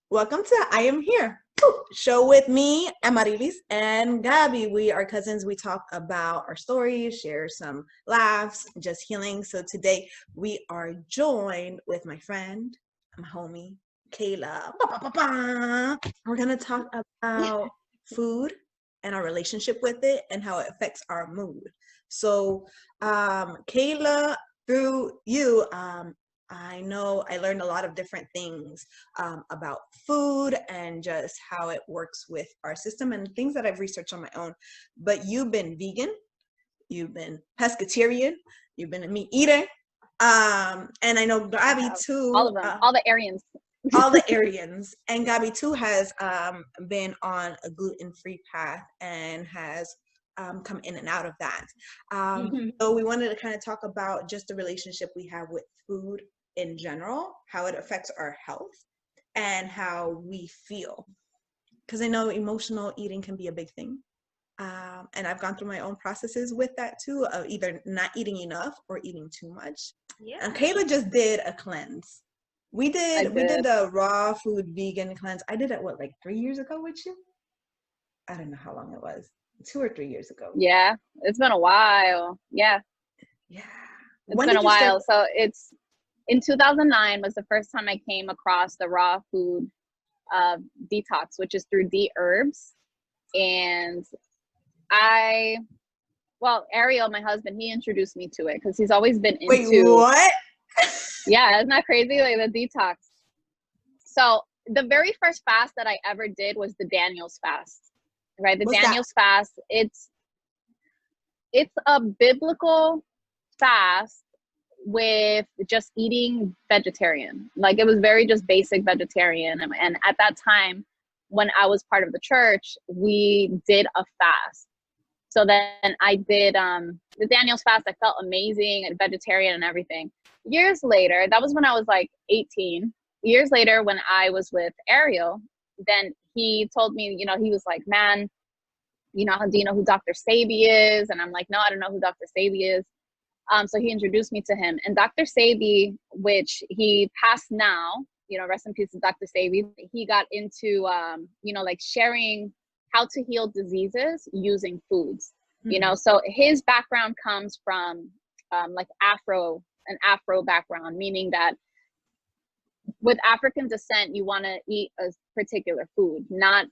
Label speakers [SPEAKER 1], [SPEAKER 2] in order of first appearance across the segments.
[SPEAKER 1] Welcome to I Am Here show with me, Amarilis and Gabi. We are cousins. We talk about our stories, share some laughs, just healing. So today we are joined with my friend, my homie, Keyla. We're going to talk about food and our relationship with it and how it affects our mood. So Keyla, through you, I know I learned a lot of different things about food and just how it works with our system and things that I've researched on my own. But you've been vegan, you've been pescatarian, you've been a meat eater, and I know Gabi too.
[SPEAKER 2] All of them, all the Aryans.
[SPEAKER 1] All the Aryans. And Gabi too has been on a gluten-free path and has come in and out of that. So we wanted to kind of talk about just the relationship we have with food in general, how it affects our health and how we feel. Because I know emotional eating can be a big thing. And I've gone through my own processes with that too, of either not eating enough or eating too much. Yeah. And Keyla just did a cleanse. We did the raw food vegan cleanse. I did it, like 3 years ago with you? I don't know how long it was. 2 or 3 years ago.
[SPEAKER 2] Yeah, it's been a while. Yeah. It's been a while. So it's in 2009 was the first time I came across the raw food detox, which is through D herbs. And Ariel, my husband, he introduced me to it because he's always been into.
[SPEAKER 1] Wait, what?
[SPEAKER 2] Yeah, isn't that crazy? Like the detox. So the very first fast that I ever did was the Daniel's fast, right? The Daniel's fast. It's a biblical fast with just eating vegetarian. Like it was very just basic vegetarian. And at that time, when I was part of the church, we did a fast. So then I did the Daniel's fast. I felt amazing and vegetarian and everything. Years later, that was when I was like 18. Years later, when I was with Ariel, then he told me, he was like, man, do you know who Dr. Sebi is? And I'm like, no, I don't know who Dr. Sebi is. So he introduced me to him. And Dr. Sebi, which he passed now, rest in peace to Dr. Sebi, he got into, like sharing how to heal diseases using foods, so his background comes from an Afro background, meaning that with African descent, you want to eat a particular food, not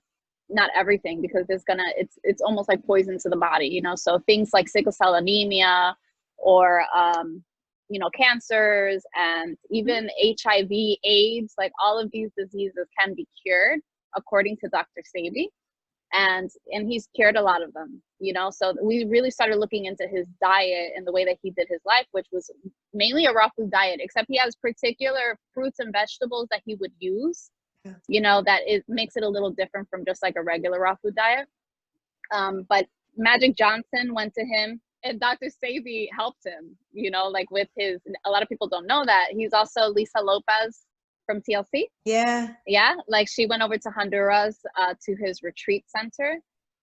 [SPEAKER 2] everything, because it's almost like poison to the body, so things like sickle cell anemia or, cancers and even HIV, AIDS, like all of these diseases can be cured according to Dr. Sebi. And he's cured a lot of them, so we really started looking into his diet and the way that he did his life, which was mainly a raw food diet, except he has particular fruits and vegetables that he would use, that it makes it a little different from just like a regular raw food diet. But Magic Johnson went to him and Dr. Sebi helped him, like with a lot of people don't know that he's also Lisa Lopez from TLC. Yeah, like she went over to Honduras to his retreat center,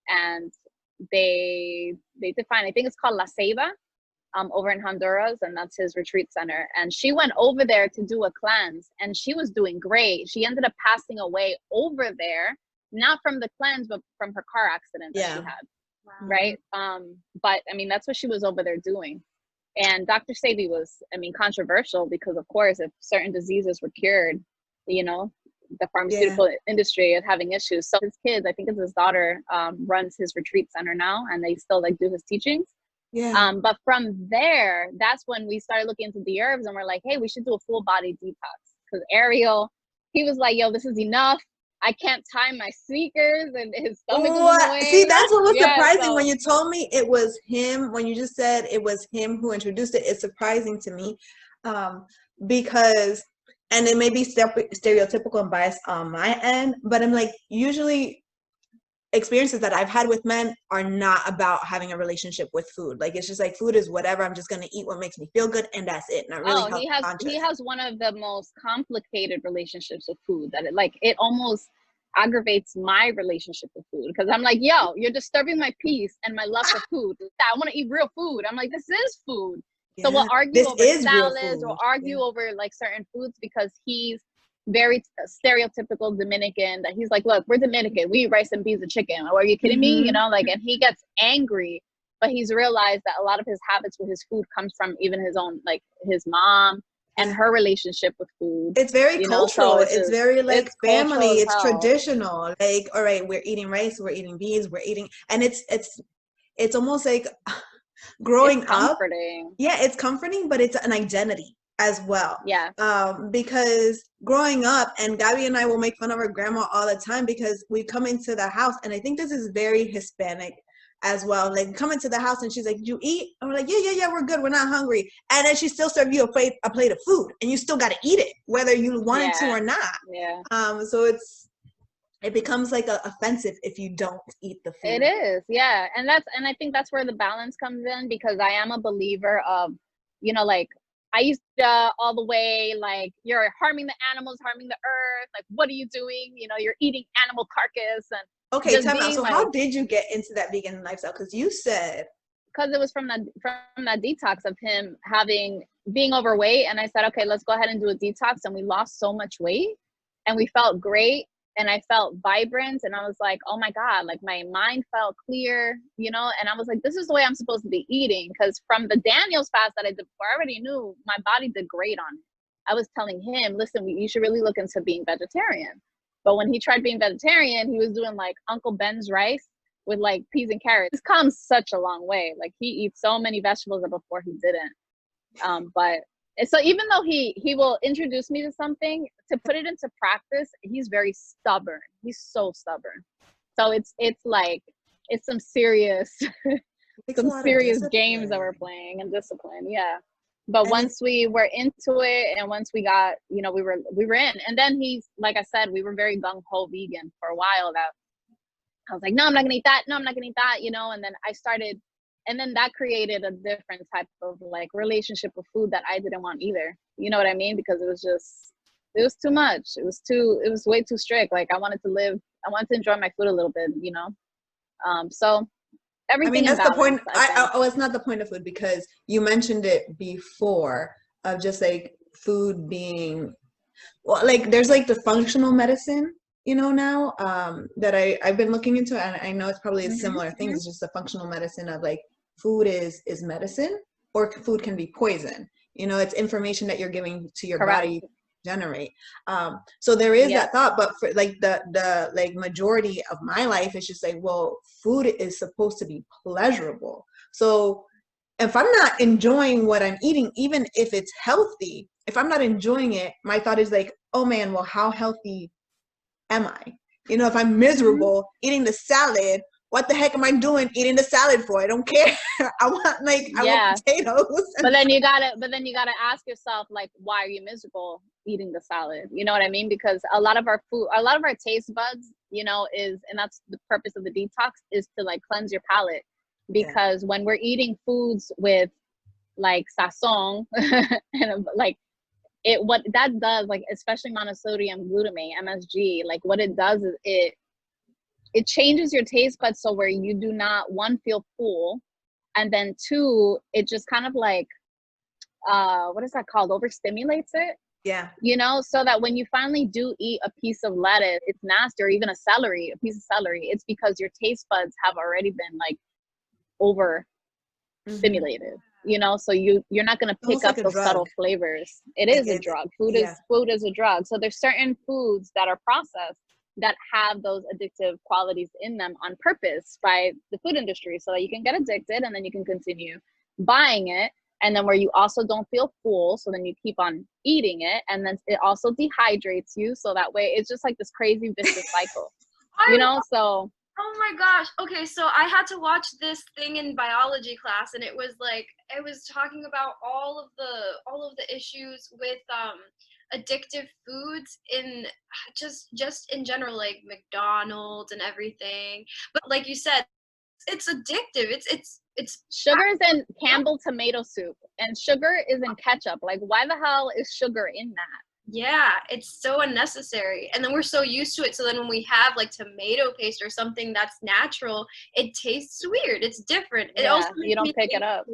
[SPEAKER 2] and they define, I think it's called La Ceiba, over in Honduras, and that's his retreat center. And she went over there to do a cleanse, and she was doing great. She ended up passing away over there, not from the cleanse, but from her car accident that she had. Wow. Right? But I mean, that's what she was over there doing. And Dr. Sebi was, controversial because, of course, if certain diseases were cured, the pharmaceutical industry is having issues. So his kids, I think it's his daughter, runs his retreat center now, and they still do his teachings. Yeah. But from there, that's when we started looking into the herbs, and we're like, hey, we should do a full body detox. Because Ariel, he was like, yo, this is enough. I can't tie my sneakers, and his stomach was in the way.
[SPEAKER 1] See, that's what was surprising when you told me it was him. When you just said it was him who introduced it, it's surprising to me, because, and it may be stereotypical and biased on my end, but I'm like, usually experiences that I've had with men are not about having a relationship with food. Like, it's just like, food is whatever. I'm just going to eat what makes me feel good, and that's it. Not really health conscious.
[SPEAKER 2] He has one of the most complicated relationships with food that it almost aggravates my relationship with food, because I'm like, yo, you're disturbing my peace and my love for food. I want to eat real food. I'm like, this is food. Yeah. So we'll argue over salads or argue over like certain foods because he's very stereotypical Dominican, that he's like, look, we're Dominican, we eat rice and beans and chicken. Are you kidding me? You know, like, and he gets angry, but he's realized that a lot of his habits with his food comes from even his own, like his mom and her relationship with food.
[SPEAKER 1] It's very cultural.
[SPEAKER 2] So
[SPEAKER 1] it's very like
[SPEAKER 2] it's
[SPEAKER 1] family. It's
[SPEAKER 2] hell.
[SPEAKER 1] traditional. Like, all right, we're eating rice, we're eating beans, we're eating, and it's almost like growing up. Yeah, it's comforting, but it's an identity as well.
[SPEAKER 2] Yeah.
[SPEAKER 1] Because growing up, and Gabi and I will make fun of our grandma all the time because we come into the house, and I think this is very Hispanic as well. Like, come into the house and she's like, "Did you eat?" And we're like, yeah, we're good. We're not hungry. And then she still serve you a plate of food, and you still got to eat it, whether you wanted to or not.
[SPEAKER 2] Yeah.
[SPEAKER 1] So it becomes like offensive if you don't eat the food.
[SPEAKER 2] It is, yeah. And I think that's where the balance comes in, because I am a believer of, you know, like, I used to all the way, like, you're harming the animals, harming the earth. Like, what are you doing? You know, you're eating animal carcass. And
[SPEAKER 1] okay, tell me. So like, how did you get into that vegan lifestyle? Because you said,
[SPEAKER 2] because it was from that detox of him being overweight, and I said, okay, let's go ahead and do a detox. And we lost so much weight, and we felt great. And I felt vibrant, and I was like, oh my God, like my mind felt clear, you know? And I was like, this is the way I'm supposed to be eating. Because from the Daniel's fast that I did before, I already knew my body did great on it. I was telling him, listen, you should really look into being vegetarian. But when he tried being vegetarian, he was doing like Uncle Ben's rice with like peas and carrots. It's come such a long way. Like, he eats so many vegetables that before he didn't. But so even though he will introduce me to something, to put it into practice, he's very stubborn. He's so stubborn. So it's like, it's some serious games that we're playing, and discipline. Yeah. But once we were into it, and once we got, you know, we were in. And then he's, like I said, we were very gung-ho vegan for a while. That I was like, no, I'm not gonna eat that. No, I'm not gonna eat that, you know. And then I started, and then that created a different type of like relationship with food that I didn't want either. You know what I mean? Because it was too much. It was way too strict. Like, I wanted to enjoy my food a little bit, you know? So everything.
[SPEAKER 1] I mean, that's the point. It's not the point of food, because you mentioned it before of just like food being, well, like there's like the functional medicine, you know, now that I've been looking into, and I know it's probably a similar thing. It's just the functional medicine of like, food is medicine, or food can be poison. You know, it's information that you're giving to your body to generate. So there is that thought, but for like the like majority of my life, it's just like, well, food is supposed to be pleasurable. So if I'm not enjoying what I'm eating, even if it's healthy, if I'm not enjoying it, my thought is like, oh man, well, how healthy am I? You know, if I'm miserable eating the salad, what the heck am I doing eating the salad for? I don't care. I want potatoes.
[SPEAKER 2] But then you gotta ask yourself, like, why are you miserable eating the salad? You know what I mean? Because a lot of our taste buds, you know, and that's the purpose of the detox, is to like cleanse your palate. Because when we're eating foods with like sazon and like, what that does, like especially monosodium glutamate, MSG, like what it does is it changes your taste buds, so where you do not, one, feel full, and then two, it just kind of like what is that called, overstimulates it.
[SPEAKER 1] Yeah.
[SPEAKER 2] You know, so that when you finally do eat a piece of lettuce, it's nasty, or even a piece of celery, it's because your taste buds have already been like overstimulated. You know, so you're not going to pick up those subtle flavors. It is a drug. Food is a drug. So there's certain foods that are processed that have those addictive qualities in them on purpose by the food industry, so that you can get addicted, and then you can continue buying it, and then where you also don't feel full, so then you keep on eating it, and then it also dehydrates you, so that way it's just like this crazy vicious cycle. You know, so
[SPEAKER 3] oh my gosh. Okay, so I had to watch this thing in biology class, and it was talking about all of the issues with addictive foods in just in general, like McDonald's and everything. But like you said, it's addictive. It's
[SPEAKER 2] sugar is in Campbell tomato soup, and sugar is in ketchup. Like, why the hell is sugar in that?
[SPEAKER 3] Yeah, it's so unnecessary. And then we're so used to it. So then when we have like tomato paste or something that's natural, it tastes weird. It's different. It also
[SPEAKER 2] you don't pick it up.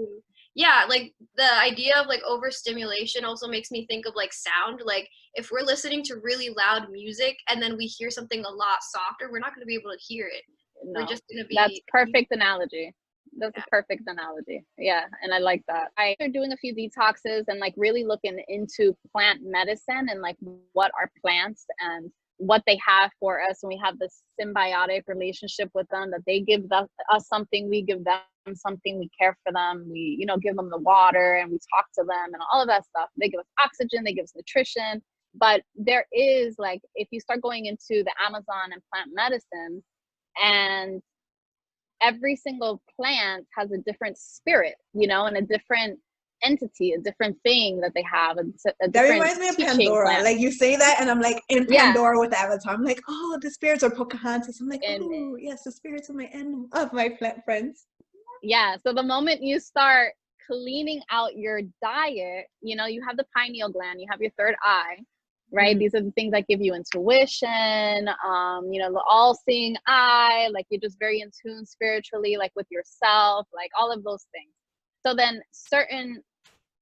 [SPEAKER 3] yeah, like the idea of like overstimulation also makes me think of like sound. Like if we're listening to really loud music and then we hear something a lot softer, we're not going to be able to hear it.
[SPEAKER 2] No,
[SPEAKER 3] We're just going to
[SPEAKER 2] that's
[SPEAKER 3] be
[SPEAKER 2] perfect analogy. That's
[SPEAKER 3] Yeah.
[SPEAKER 2] a perfect analogy. Yeah, and I like that. I started doing a few detoxes and like really looking into plant medicine and like what are plants and what they have for us, and we have this symbiotic relationship with them, that they give us something, we give them something, we care for them, we, you know, give them the water and we talk to them and all of that stuff. They give us oxygen, they give us nutrition. But there is like, if you start going into the Amazon and plant medicine, and every single plant has a different spirit, you know, and a different entity, a different thing that they have, a
[SPEAKER 1] That
[SPEAKER 2] different
[SPEAKER 1] reminds me of
[SPEAKER 2] teaching
[SPEAKER 1] Pandora.
[SPEAKER 2] plant.
[SPEAKER 1] Like you say that, and I'm like in
[SPEAKER 2] Yeah.
[SPEAKER 1] Pandora with Avatar. I'm like, oh, the spirits are Pocahontas. I'm like,
[SPEAKER 2] And-
[SPEAKER 1] oh, yes, the spirits of my plant friends.
[SPEAKER 2] Yeah. So the moment you start cleaning out your diet, you know, you have the pineal gland, you have your third eye, right?
[SPEAKER 1] Mhm.
[SPEAKER 2] These are the things that give you intuition, you know, the all-seeing eye, like you're just very in tune spiritually, like with yourself, like all of those things. So then certain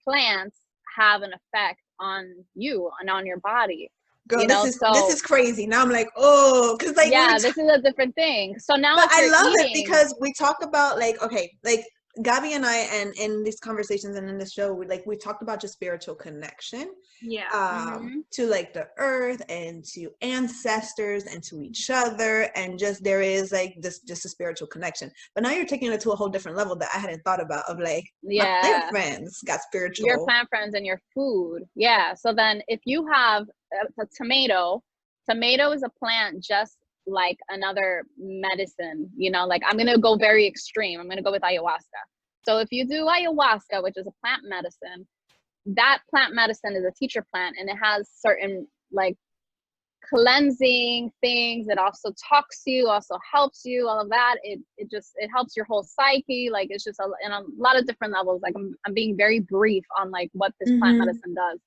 [SPEAKER 2] plants have an effect on you and on your body.
[SPEAKER 1] Girl,
[SPEAKER 2] You know,
[SPEAKER 1] this is crazy. Now I'm like, oh, because like
[SPEAKER 2] yeah, this is a different thing. So now
[SPEAKER 1] but
[SPEAKER 2] if
[SPEAKER 1] I
[SPEAKER 2] you're
[SPEAKER 1] love it
[SPEAKER 2] eating,
[SPEAKER 1] because we talk about like, okay, like Gabi and I, and in these conversations and in the show, we talked about just spiritual connection,
[SPEAKER 3] yeah.
[SPEAKER 1] to like the earth and to ancestors and to each other, and just there is like this just a spiritual connection. But now you're taking it to a whole different level that I hadn't thought about, of like my plant friends got spiritual.
[SPEAKER 2] your plant friends and your food. Yeah. So then if you have a tomato is a plant just like another medicine, you know, like I'm going to go very extreme. I'm going to go with ayahuasca. So if you do ayahuasca, which is a plant medicine, that plant medicine is a teacher plant, and it has certain like cleansing things. It also talks to you, also helps you, all of that. It helps your whole psyche. Like it's just in a lot of different levels. Like I'm being very brief on like what this plant medicine does.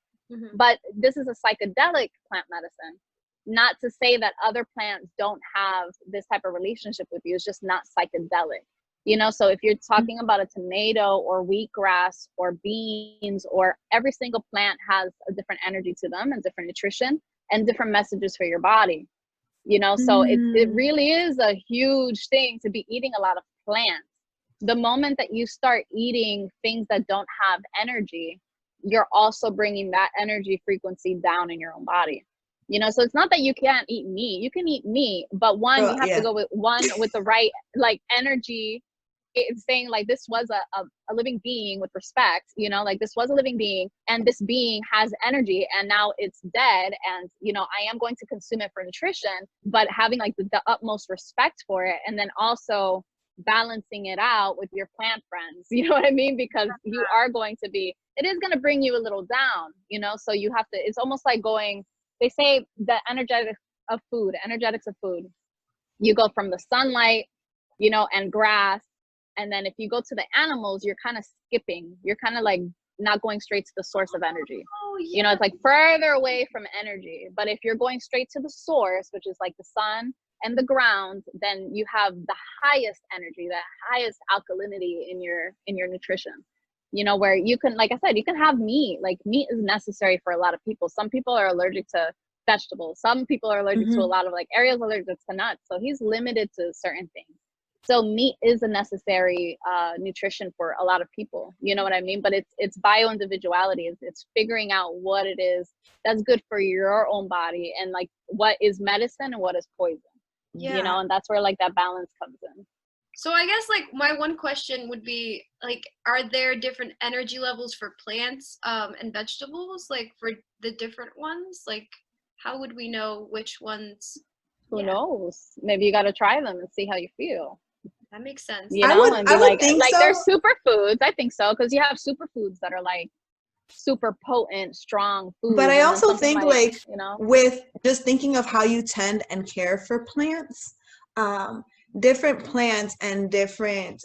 [SPEAKER 2] But this is a psychedelic plant medicine. Not to say that other plants don't have this type of relationship with you. It's just not psychedelic. You know, so if you're talking about a tomato or wheatgrass or beans, or every single plant has a different energy to them and different nutrition and different messages for your body. You know, so it really is a huge thing to be eating a lot of plants. The moment that you start eating things that don't have energy, you're also bringing that energy frequency down in your own body. You know, so it's not that you can't eat meat. You can eat meat, but one, you have to go with the right like energy. It's saying like this was a living being with respect, you know, like this was a living being, and this being has energy, and now it's dead, and you know, I am going to consume it for nutrition, but having like the utmost respect for it, and then also balancing it out with your plant friends, you know what I mean? Because you are going to be, it is going to bring you a little down, you know, so you have to, it's almost like going, they say the energetics of food, you go from the sunlight, you know, and grass. And then if you go to the animals, you're kind of skipping. You're kind of like not going straight to the source of energy.
[SPEAKER 3] Oh, yeah.
[SPEAKER 2] You know, it's like further away from energy. But if you're going straight to the source, which is like the sun and the ground, then you have the highest energy, the highest alkalinity in your nutrition. You know, where you can, like I said, you can have meat. Like meat is necessary for a lot of people. Some people are allergic to vegetables. Some people are allergic to a lot of like Ariel's allergic to nuts. So he's limited to certain things. So meat is a necessary nutrition for a lot of people, you know what I mean? But it's bio individuality. It's figuring out what it is that's good for your own body, and like what is medicine and what is poison, you know, and that's where like that balance comes in.
[SPEAKER 3] So I guess like my one question would be like, are there different energy levels for plants and vegetables, like for the different ones? Like how would we know which ones?
[SPEAKER 2] Who knows? Maybe you got to try them and see how you feel.
[SPEAKER 3] That makes sense.
[SPEAKER 2] You know,
[SPEAKER 1] I would think so.
[SPEAKER 2] there's superfoods. I think so, because you have superfoods that are like super potent, strong food.
[SPEAKER 1] But I also think like
[SPEAKER 2] you know,
[SPEAKER 1] with just thinking of how you tend and care for plants, different plants and different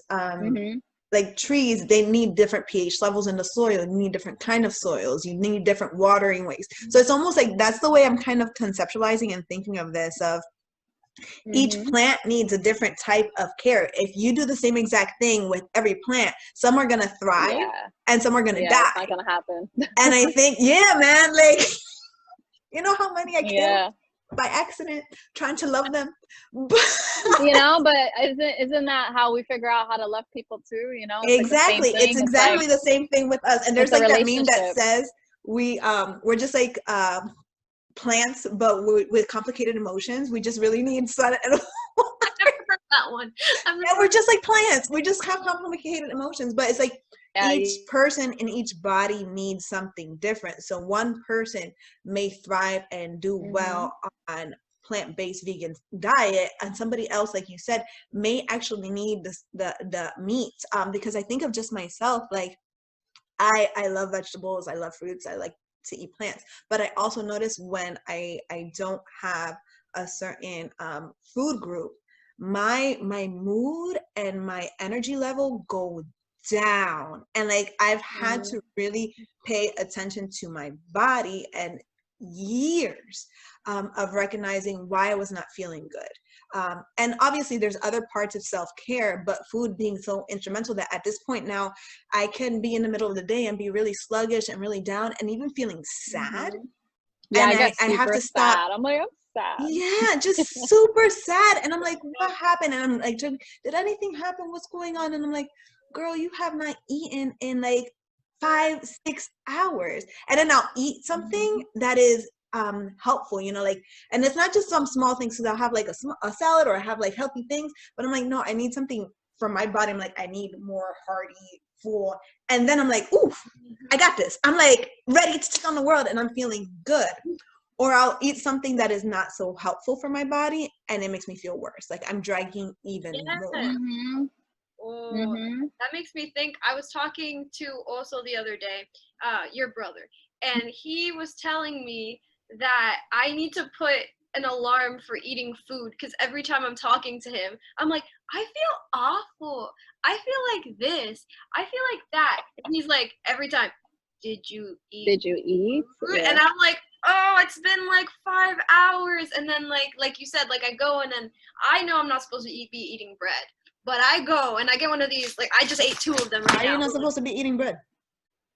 [SPEAKER 1] like trees, they need different pH levels in the soil. You need different kind of soils. You need different watering ways. So it's almost like that's the way I'm kind of conceptualizing and thinking of this, of Each
[SPEAKER 2] Mhm.
[SPEAKER 1] plant needs a different type of care. If you do the same exact thing with every plant, some are going to thrive
[SPEAKER 2] Yeah.
[SPEAKER 1] and some are going to
[SPEAKER 2] Yeah, it's
[SPEAKER 1] die.
[SPEAKER 2] not gonna happen.
[SPEAKER 1] And I think, yeah, man, like, you know how many I killed
[SPEAKER 2] Yeah.
[SPEAKER 1] by accident trying to love them?
[SPEAKER 2] You know, but isn't that how we figure out how to love people too? You know, it's like the same
[SPEAKER 1] Exactly. It's
[SPEAKER 2] thing. It's like
[SPEAKER 1] exactly the same thing with us. And
[SPEAKER 2] it's
[SPEAKER 1] there's
[SPEAKER 2] a
[SPEAKER 1] like that meme that
[SPEAKER 2] relationship.
[SPEAKER 1] says we're just like plants, but with complicated emotions. We just really need sun and
[SPEAKER 3] I never heard that one. I've
[SPEAKER 1] yeah,
[SPEAKER 3] never
[SPEAKER 1] we're just like plants. We just have complicated emotions, but it's like
[SPEAKER 2] Yeah.
[SPEAKER 1] each person in each body needs something different. So one person may thrive and do
[SPEAKER 2] Mhm.
[SPEAKER 1] well on plant-based vegan diet, and somebody else, like you said, may actually need the meat. Because I think of just myself, like I love vegetables, I love fruits, I like to eat plants, but I also notice when I don't have a certain food group, my mood and my energy level go down. And like I've had
[SPEAKER 2] Mhm.
[SPEAKER 1] to really pay attention to my body and years of recognizing why I was not feeling good. And obviously there's other parts of self-care, but food being so instrumental that at this point now I can be in the middle of the day and be really sluggish and really down and even feeling sad.
[SPEAKER 2] Mhm. Yeah,
[SPEAKER 1] And
[SPEAKER 2] I get
[SPEAKER 1] I have
[SPEAKER 2] super
[SPEAKER 1] to stop.
[SPEAKER 2] sad. I'm like, I'm sad.
[SPEAKER 1] Yeah, just super sad. And I'm like, what happened? And I'm like, did anything happen? What's going on? And I'm like, girl, you have not eaten in like 5, 6 hours. And then I'll eat something
[SPEAKER 2] Mhm.
[SPEAKER 1] that is helpful, you know, like, and it's not just some small things. So I'll have like a salad or I have like healthy things, but I'm like, no, I need something for my body. I'm like, I need more hearty, full. And then I'm like, oof, I got this. I'm like ready to take on the world and I'm feeling good. Or I'll eat something that is not so helpful for my body and it makes me feel worse. Like I'm dragging even more.
[SPEAKER 3] Yeah.
[SPEAKER 2] Mhm.
[SPEAKER 3] Oh,
[SPEAKER 2] Mhm.
[SPEAKER 3] that makes me think. I was talking to also the other day, your brother, and he was telling me that I need to put an alarm for eating food because every time I'm talking to him, I'm like, I feel awful. I feel like this. I feel like that. And he's like, every time, did you eat
[SPEAKER 2] Did you eat?
[SPEAKER 3] food?
[SPEAKER 2] Yeah.
[SPEAKER 3] And I'm like, oh, it's been like 5 hours. And then like you said, like I go and then I know I'm not supposed to be eating bread. But I go and I get one of these, like I just ate 2 of them
[SPEAKER 1] Why
[SPEAKER 3] right
[SPEAKER 1] are you
[SPEAKER 3] now.
[SPEAKER 1] not supposed to be eating bread?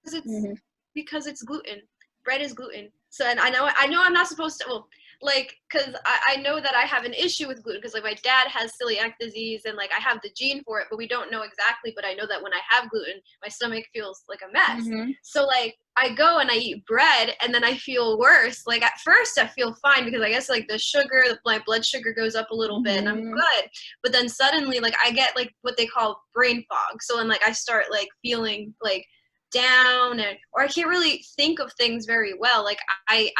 [SPEAKER 3] Because it's
[SPEAKER 2] Mhm.
[SPEAKER 3] because it's gluten. Bread is gluten. So and I know I'm not supposed to like because I know that I have an issue with gluten because like my dad has celiac disease and like I have the gene for it, but we don't know exactly. But I know that when I have gluten, my stomach feels like a mess.
[SPEAKER 2] Mhm.
[SPEAKER 3] So like I go and I eat bread and then I feel worse. Like at first I feel fine because I guess like the sugar, my blood sugar goes up a little bit and I'm
[SPEAKER 2] Mhm.
[SPEAKER 3] good. But then suddenly like I get like what they call brain fog. So then like I start like feeling like down and or I can't really think of things very well. Like I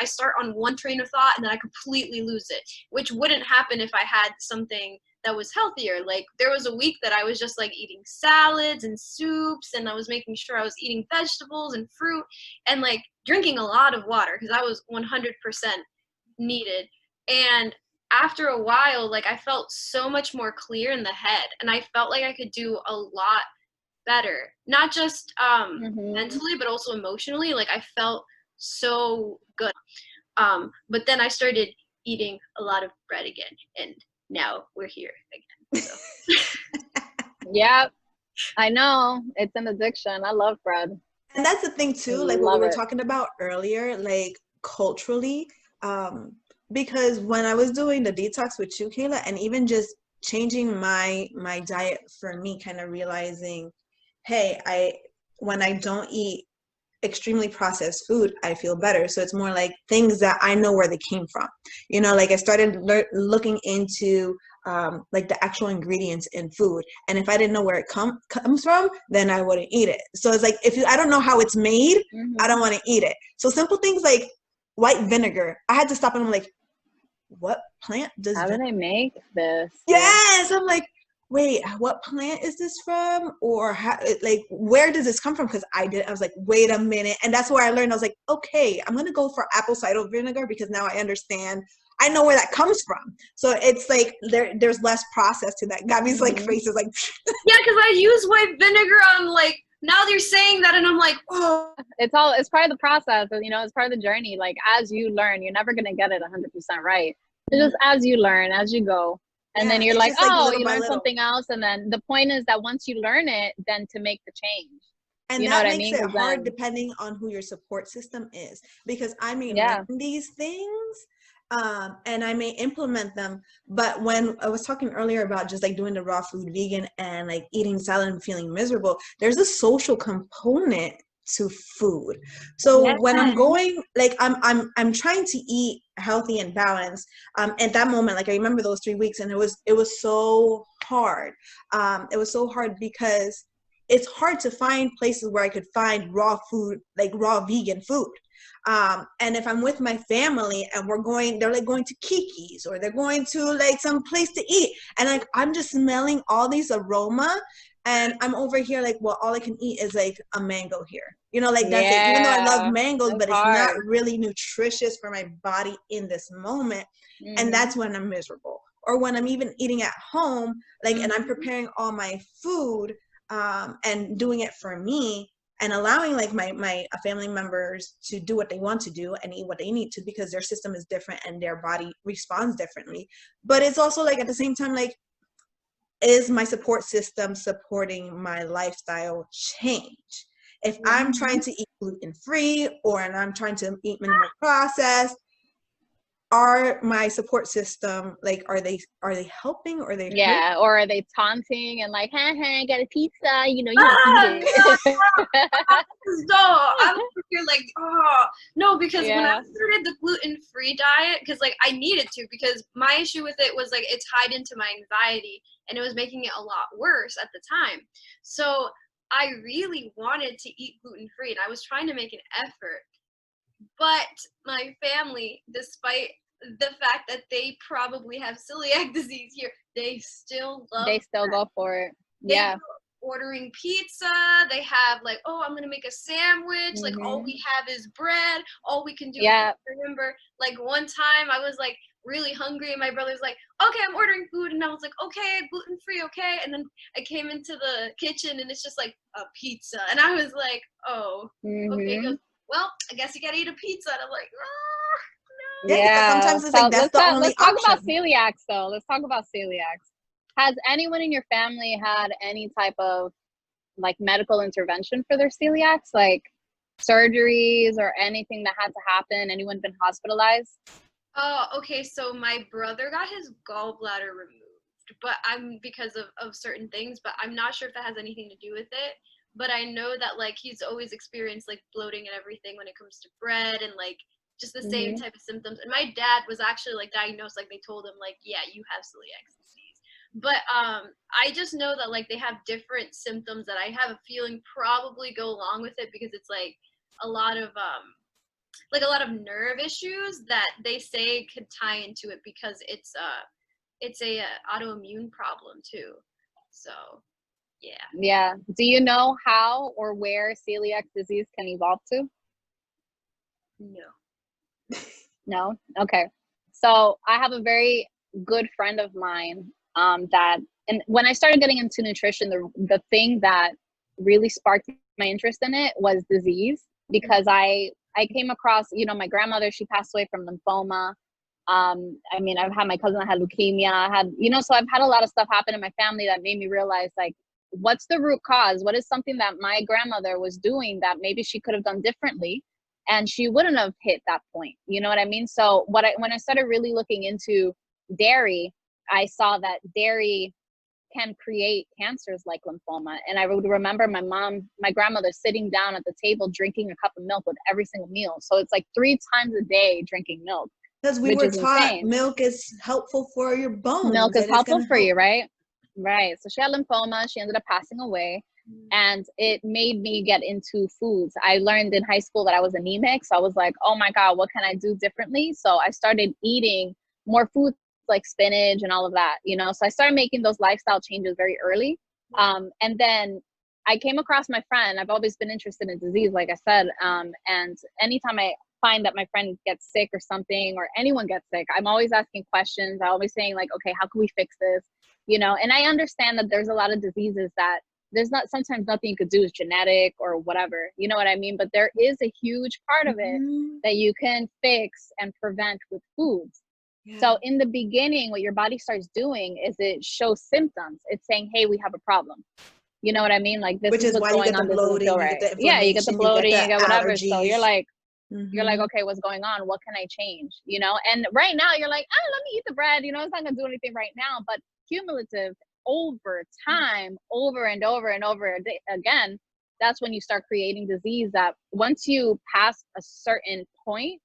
[SPEAKER 3] start on one train of thought and then I completely lose it, which wouldn't happen if I had something that was healthier. Like there was a week that I was just like eating salads and soups and I was making sure I was eating vegetables and fruit and like drinking a lot of water because I was 100% needed. And after a while, like I felt so much more clear in the head and I felt like I could do a lot better, not just
[SPEAKER 2] Mhm.
[SPEAKER 3] mentally but also emotionally. Like I felt so good. But then I started eating a lot of bread again and now we're here again, so
[SPEAKER 2] Yeah, I know. It's an addiction. I love bread.
[SPEAKER 1] And that's the thing
[SPEAKER 2] I
[SPEAKER 1] too, like what we
[SPEAKER 2] love
[SPEAKER 1] were
[SPEAKER 2] it.
[SPEAKER 1] talking about earlier, like culturally, um, because when I was doing the detox with you, Kayla, and even just changing my diet for me, kind of realizing, hey, when I don't eat extremely processed food, I feel better. So it's more like things that I know where they came from. You know, like I started looking into like the actual ingredients in food, and if I didn't know where it comes from, then I wouldn't eat it. So it's like I don't know how it's made, I don't
[SPEAKER 2] Mhm.
[SPEAKER 1] want to eat it. So simple things like white vinegar, I had to stop and I'm like, what plant does
[SPEAKER 2] How do
[SPEAKER 1] vinegar?
[SPEAKER 2] they make this? Yeah.
[SPEAKER 1] Yes, I'm like, wait, what plant is this from? Or how, like, where does this come from? Because I was like, wait a minute. And that's where I learned. I was like, okay, I'm going to go for apple cider vinegar because now I understand. I know where that comes from. So it's like there's less process to that. Gabi's like
[SPEAKER 2] Mhm.
[SPEAKER 1] face is like,
[SPEAKER 3] yeah, because I use white vinegar on like now they're saying that and I'm like, oh,
[SPEAKER 2] It's part of the process, you know, it's part of the journey. Like as you learn, you're never gonna get it 100% right. It's just as you learn, as you go. And then you're
[SPEAKER 1] it's
[SPEAKER 2] like,
[SPEAKER 1] just like
[SPEAKER 2] oh,
[SPEAKER 1] little
[SPEAKER 2] you
[SPEAKER 1] by
[SPEAKER 2] learn
[SPEAKER 1] little.
[SPEAKER 2] something else. And then the point is that once you learn it, then to make the change.
[SPEAKER 1] And
[SPEAKER 2] You know
[SPEAKER 1] that
[SPEAKER 2] what I
[SPEAKER 1] makes
[SPEAKER 2] mean?
[SPEAKER 1] it
[SPEAKER 2] 'Cause
[SPEAKER 1] hard
[SPEAKER 2] then,
[SPEAKER 1] depending on who your support system is. Because I may
[SPEAKER 2] yeah,
[SPEAKER 1] learn these things and I may implement them. But when I was talking earlier about just like doing the raw food vegan and like eating salad and feeling miserable, there's a social component to food. So when I'm
[SPEAKER 3] Yes.
[SPEAKER 1] going, like I'm trying to eat healthy and balanced. At that moment, like I remember those 3 weeks, and it was so hard. It was so hard because it's hard to find places where I could find raw food, like raw vegan food. And if I'm with my family and they're like going to Kiki's or they're going to like some place to eat, and like I'm just smelling all these aroma, and I'm over here like, well, all I can eat is like a mango here. You know, like that's it. Even though I love
[SPEAKER 2] yeah,
[SPEAKER 1] mangoes,
[SPEAKER 2] it's
[SPEAKER 1] but it's not
[SPEAKER 2] hard.
[SPEAKER 1] really nutritious for my body in this moment. And
[SPEAKER 2] Mm-hmm.
[SPEAKER 1] that's when I'm miserable. Or when I'm even eating at home, like, and I'm
[SPEAKER 3] Mhm.
[SPEAKER 1] preparing all my food and doing it for me, and allowing like my family members to do what they want to do and eat what they need to, because their system is different and their body responds differently. But it's also like at the same time, like, is my support system supporting my lifestyle change? If I'm trying to eat gluten-free or and I'm trying to eat minimal processed, are my support system, like, are they helping or are they hurting?
[SPEAKER 2] Yeah, or are they taunting and like, ha ha, got a pizza, you know, you don't
[SPEAKER 3] Ah,
[SPEAKER 2] eat
[SPEAKER 3] yeah.
[SPEAKER 2] it.
[SPEAKER 3] So I'm over here like, oh no, because when I
[SPEAKER 2] Yeah.
[SPEAKER 3] started the gluten-free diet, because like I needed to, because my issue with it was like it tied into my anxiety and it was making it a lot worse at the time. So I really wanted to eat gluten-free and I was trying to make an effort. But my family, despite the fact that they probably have celiac disease here, they still love
[SPEAKER 2] They still
[SPEAKER 3] bread.
[SPEAKER 2] go for it.
[SPEAKER 3] They
[SPEAKER 2] Yeah.
[SPEAKER 3] go ordering pizza. They have like, oh, I'm gonna make a sandwich. Like all
[SPEAKER 2] Mm-hmm.
[SPEAKER 3] we have is bread. All we can do is,
[SPEAKER 2] Yeah.
[SPEAKER 3] I remember like one time I was like really hungry and my brother's like, okay, I'm ordering food, and I was like, okay, gluten free, okay. And then I came into the kitchen and it's just like a pizza, and I was like, oh, okay. He
[SPEAKER 2] Mm-hmm.
[SPEAKER 3] goes, well, I guess you gotta eat a pizza, and I'm like, oh,
[SPEAKER 1] Yeah,
[SPEAKER 3] no.
[SPEAKER 1] because
[SPEAKER 2] Yeah.
[SPEAKER 1] sometimes it's
[SPEAKER 2] So
[SPEAKER 1] like that's the only
[SPEAKER 2] let's talk about
[SPEAKER 1] option.
[SPEAKER 2] celiacs though. Let's talk about celiacs. Has anyone in your family had any type of like medical intervention for their celiacs, like surgeries or anything that had to happen? Anyone been hospitalized?
[SPEAKER 3] Oh, okay. So my brother got his gallbladder removed, but I'm because of certain things, but I'm not sure if that has anything to do with it. But I know that like he's always experienced like bloating and everything when it comes to bread and like just the same
[SPEAKER 2] Mm-hmm.
[SPEAKER 3] type of symptoms. And my dad was actually like diagnosed, like they told him like, yeah, you have celiac disease. But I just know that like they have different symptoms that I have a feeling probably go along with it, because it's a lot of like a lot of nerve issues that they say could tie into it, because it's a autoimmune problem too. So yeah.
[SPEAKER 2] Yeah. Do you know how or where celiac disease can evolve to?
[SPEAKER 3] No.
[SPEAKER 2] No? Okay. So I have a very good friend of mine that, and when I started getting into nutrition, the thing that really sparked my interest in it was disease, because I came across, you know, my grandmother, she passed away from lymphoma. I mean, I've had my cousin that had leukemia. I had, you know, so I've had a lot of stuff happen in my family that made me realize, like, what's the root cause? What is something that my grandmother was doing that maybe she could have done differently, and she wouldn't have hit that point? You know what I mean? So when I started really looking into dairy, I saw that dairy can create cancers like lymphoma. And I would remember my grandmother sitting down at the table drinking a cup of milk with every single meal. So it's like 3 times a day drinking milk,
[SPEAKER 1] Because we
[SPEAKER 2] which
[SPEAKER 1] were
[SPEAKER 2] is
[SPEAKER 1] taught
[SPEAKER 2] insane.
[SPEAKER 1] milk is helpful for your
[SPEAKER 2] Milk
[SPEAKER 1] bones
[SPEAKER 2] is
[SPEAKER 1] and it's
[SPEAKER 2] helpful
[SPEAKER 1] gonna
[SPEAKER 2] for
[SPEAKER 1] help.
[SPEAKER 2] you, right? Right. So she had lymphoma. She ended up passing away. And it made me get into foods. I learned in high school that I was anemic. So I was like, oh my God, what can I do differently? So I started eating more foods like spinach and all of that, you know? So I started making those lifestyle changes very early. And then I came across my friend. I've always been interested in disease, like I said. And anytime I find that my friend gets sick or something, or anyone gets sick, I'm always asking questions. I'm always saying like, okay, how can we fix this? You know, and I understand that there's a lot of diseases that there's not, sometimes nothing you could do is genetic or whatever, you know what I mean? But there is a huge part of it
[SPEAKER 1] Mhm.
[SPEAKER 2] that you can fix and prevent with foods. So in the beginning, what your body starts doing is it shows symptoms. It's saying, hey, we have a problem. You know what I mean? Like, this
[SPEAKER 1] Which
[SPEAKER 2] is
[SPEAKER 1] is
[SPEAKER 2] what's
[SPEAKER 1] why you
[SPEAKER 2] going
[SPEAKER 1] get the
[SPEAKER 2] on. This doesn't feel
[SPEAKER 1] bloating, you
[SPEAKER 2] right.
[SPEAKER 1] get the
[SPEAKER 2] Yeah, you get the
[SPEAKER 1] inflammation, you
[SPEAKER 2] bloating, you
[SPEAKER 1] get
[SPEAKER 2] get
[SPEAKER 1] the
[SPEAKER 2] whatever. So you're like,
[SPEAKER 1] allergies.
[SPEAKER 2] okay, what's going on? What can I change? You know? And right now you're like, oh, let me eat the bread. You know, it's not gonna do anything right now. But cumulative over time, over and over and over again, that's when you start creating disease that once you pass a certain point,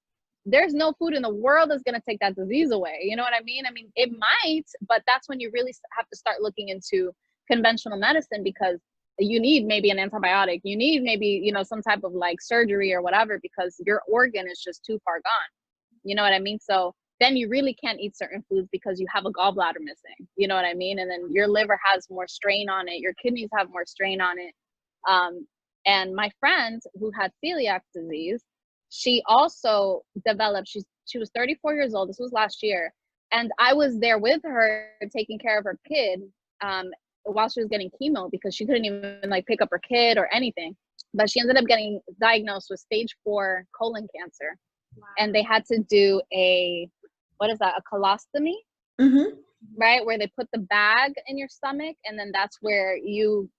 [SPEAKER 2] there's no food in the world that's going to take that disease away. You know what I mean? I mean, it might, but that's when you really have to start looking into conventional medicine, because you need maybe an antibiotic. You need maybe, you know, some type of like surgery or whatever, because your organ is just too far gone. You know what I mean? So then you really can't eat certain foods because you have a gallbladder missing. You know what I mean? And then your liver has more strain on it. Your kidneys have more strain on it. And my friend who had celiac disease, she also developed, she was 34 years old. This was last year. And I was there with her taking care of her kid while she was getting chemo, because she couldn't even like pick up her kid or anything. But she ended up getting diagnosed with stage 4 colon cancer. Wow. And they had to do a colostomy, right? Where they put the bag in your stomach, and then that's where you